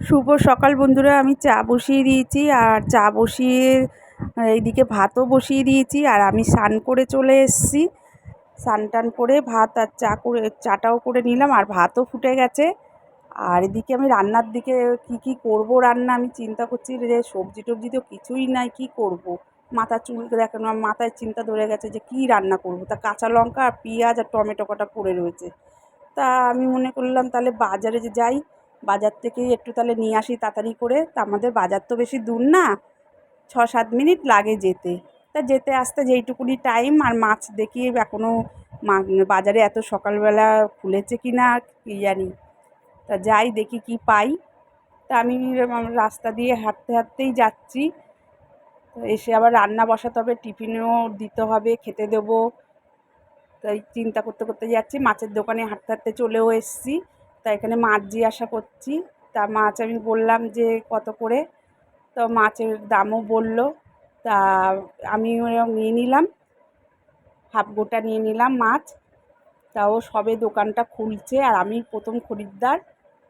শুভ সকাল বন্ধুরা। আমি চা বসিয়ে দিয়েছি, আর চা বসিয়ে এইদিকে ভাতও বসিয়ে দিয়েছি। আর আমি স্নান করে চলে এসেছি। স্নান টান করে ভাত আর চাটাও করে নিলাম, আর ভাতও ফুটে গেছে। আর এদিকে আমি রান্নার দিকে কি করব রান্না আমি চিন্তা করছি, যে সবজি টবজি তো কিছুই নাই, কি করব। চুল দেখানো মাথায় চিন্তা ধরে গেছে যে কি রান্না করব। তা কাঁচা লঙ্কা আর পেঁয়াজ আর টমেটো কটা পড়ে রয়েছে। তা আমি মনে করলাম তাহলে বাজারে যাই, বাজার থেকেই একটু তাহলে নিয়ে আসি তাড়াতাড়ি করে। তা আমাদের বাজার তো বেশি দূর না, 6-7 মিনিট লাগে যেতে। তা যেতে আসতে যেইটুকুনি টাইম, আর মাছ দেখি এখনও বাজারে এত সকালবেলা খুলেছে কি না কী জানি। তা যাই দেখি কি পাই। তা আমি রাস্তা দিয়ে হাঁটতে হাঁটতেই যাচ্ছি। তো এসে আবার রান্না বসাতে হবে, টিফিনেও দিতে হবে, খেতে দেবো। তাই চিন্তা করতে করতে যাচ্ছি। মাছের দোকানে হাঁটতে হাঁটতে চলেও এসেছি। তা এখানে মাছ জিজ্ঞাসা করছি। তা মাছ আমি বললাম যে কত করে। তো মাছের দামও বলল। তা আমি নিয়ে নিলাম, হাফ গোটা নিয়ে নিলাম মাছ। তাও সবে দোকানটা খুলছে, আর আমি প্রথম খরিদ্দার।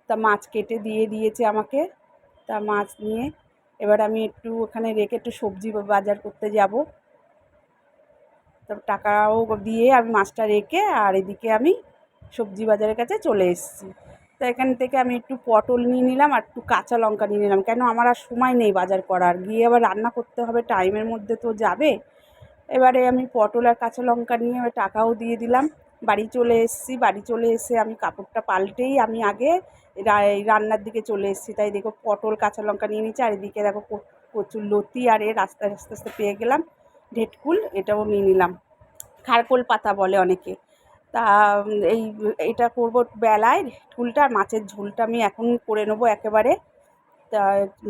তা মাছ কেটে দিয়ে দিয়েছে আমাকে। তা মাছ নিয়ে এবার আমি একটু ওখানে রেখে একটু সবজি বাজার করতে যাব। তো টাকাও দিয়ে আমি মাছটা রেখে, আর এদিকে আমি সবজি বাজারের কাছে চলে এসেছি। তো এখান থেকে আমি একটু পটল নিয়ে নিলাম, আর একটু কাঁচা লঙ্কা নিয়ে নিলাম, কেন আমার আর সময় নেই বাজার করার, গিয়ে আবার রান্না করতে হবে, টাইমের মধ্যে তো যাবে। এবারে আমি পটল আর কাঁচা লঙ্কা নিয়ে টাকাও দিয়ে দিলাম। বাড়ি চলে এসেছি। বাড়ি চলে এসে আমি কাপড়টা পাল্টেই আমি আগে রান্নার দিকে চলে এসেছি। তাই দেখো পটল কাঁচা লঙ্কা নিয়ে নিচ্ছি, আর এদিকে দেখো কচুর লতি, আর রাস্তায় আস্তে আস্তে পেয়ে গেলাম ঢেটকুল, এটাও নিয়ে নিলাম। খারকোল পাতা বলে অনেকে। তা এটা করব বেলায় ঝোলটা, আর মাছের ঝোলটা আমি এখন করে নেবো একেবারে। তা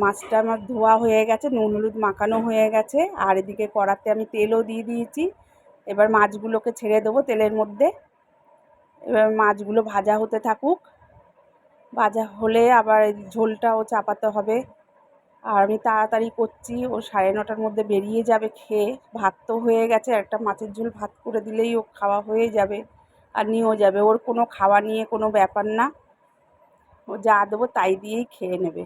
মাছটা আমার ধোয়া হয়ে গেছে, নুন হলুদ মাখানো হয়ে গেছে, আর এদিকে কড়াতে আমি তেলও দিয়ে দিয়েছি। এবার মাছগুলোকে ছেড়ে দেবো তেলের মধ্যে। এবার মাছগুলো ভাজা হতে থাকুক। ভাজা হলে আবার এই ঝোলটাও চাপাতে হবে। আর আমি তাড়াতাড়ি করছি, ও 9:30টার মধ্যে বেরিয়ে যাবে খেয়ে। ভাত তো হয়ে গেছে, একটা মাছের ঝোল ভাত করে দিলেই ও খাওয়া হয়ে যাবে, আর নিয়েও যাবে। ওর কোনো খাওয়া নিয়ে কোনো ব্যাপার না, ও যা দেবো তাই দিয়েই খেয়ে নেবে।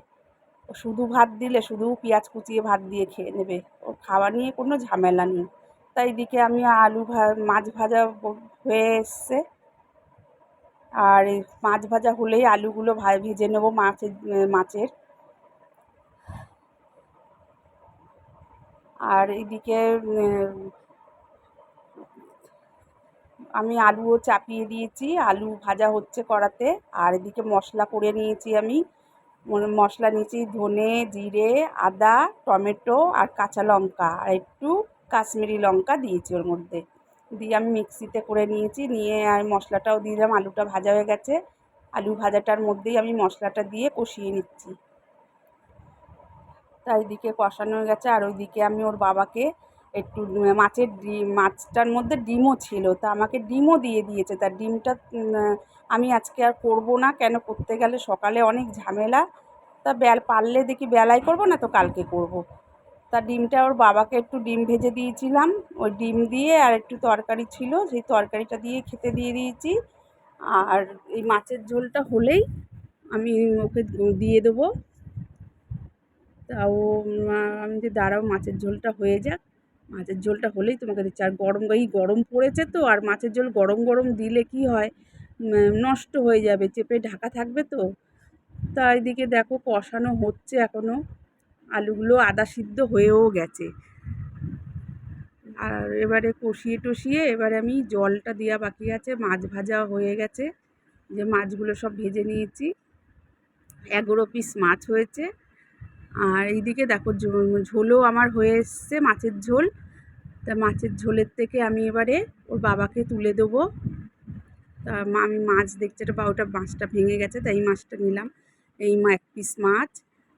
ও শুধু ভাত দিলে শুধু পেঁয়াজ কুচিয়ে ভাত দিয়ে খেয়ে নেবে, ওর খাওয়া নিয়ে কোনো ঝামেলা নেই। তাই এদিকে আমি মাছ ভাজা হয়ে এসছে। আর এই মাছ ভাজা হলেই আলুগুলো ভেজে নেবো মাছের। আর এদিকে আমি আলুও চাপিয়ে দিয়েছি, আলু ভাজা হচ্ছে কড়াতে। আর এদিকে মশলা করে নিয়েছি আমি। মশলা নিয়েছি ধনে, জিরে, আদা, টমেটো আর কাঁচা লঙ্কা, আর একটু কাশ্মীরি লঙ্কা দিয়েছি ওর মধ্যে। দিয়ে আমি মিক্সিতে করে নিয়েছি, নিয়ে আর মশলাটাও দিয়ে দিলাম। আলুটা ভাজা হয়ে গেছে, আলু ভাজাটার মধ্যেই আমি মশলাটা দিয়ে কষিয়ে নিচ্ছি। তাই এদিকে কষানো হয়ে গেছে, আর ওইদিকে আমি ওর বাবাকে একটু মাছটার মধ্যে ডিমও ছিল, তা আমাকে ডিমও দিয়ে দিয়েছে। তা ডিমটা আমি আজকে আর করব না, কেন করতে গেলে সকালে অনেক ঝামেলা। তা পারলে দেখি বেলায় করব, না তো কালকে করব। তা ডিমটা ওর বাবাকে একটু ডিম ভেজে দিয়েছিলাম, ওই ডিম দিয়ে আর একটু তরকারি ছিল, সেই তরকারিটা দিয়ে খেতে দিয়ে দিয়েছি। আর এই মাছের ঝোলটা হলেই আমি ওকে দিয়ে দেবো। তাও আমি যে দাঁড়াও মাছের ঝোলটা হয়ে যাক, মাছের ঝোলটা হলেই তোমাকে দিচ্ছি। আর গরম পড়েছে তো, আর মাছের ঝোল গরম গরম দিলে কি হয়, নষ্ট হয়ে যাবে, চেপে ঢাকা থাকবে তো। তা এদিকে দেখো কষানো হচ্ছে এখনও, আলুগুলো আধা সিদ্ধ হয়েও গেছে। আর এবারে কষিয়ে টষিয়ে এবারে আমি জলটা দেওয়া বাকি আছে। মাছ ভাজা হয়ে গেছে, যে মাছগুলো সব ভেজে নিয়েছি, 11 পিস মাছ হয়েছে। আর এইদিকে দেখো ঝোলও আমার হয়ে এসছে, মাছের ঝোল। তা মাছের ঝোলের থেকে আমি এবারে ওর বাবাকে তুলে দেবো। তা আমি মাছ দেখছি একটা ওটা মাছটা ভেঙে গেছে, তাই মাছটা নিলাম। এই 1 পিস মাছ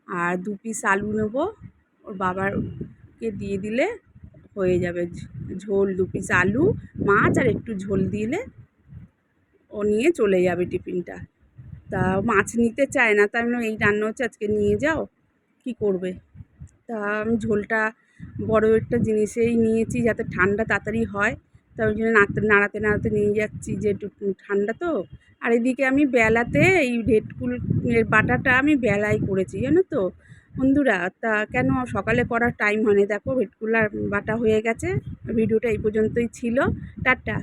আর 2 পিস আলু নেবো, ওর বাবারকে দিয়ে দিলে হয়ে যাবে ঝোল। 2 পিস আলু, মাছ আর একটু ঝোল দিলে ও নিয়ে চলে যাবে টিফিনটা। তা মাছ নিতে চায় না, তাই এই রান্না হচ্ছে, আজকে নিয়ে যাও, কি করবে। তা আমি ঝোলটা বড় একটা জিনিসেই নিয়েছি, যাতে ঠান্ডা তাড়াতাড়ি হয়। তা ওই জন্য নাড়াতে নাড়াতে নিয়ে যাচ্ছি, যে একটু ঠান্ডা তো। আর এদিকে আমি বেলাতে এই ভেটকুলের বাটাটা আমি বেলায় করেছি, জানো তো বন্ধুরা। তা কেন সকালে করার টাইম হয়নি, দেখো ভেটকুলার বাটা হয়ে গেছে। ভিডিওটা এই পর্যন্তই ছিল, টাটা।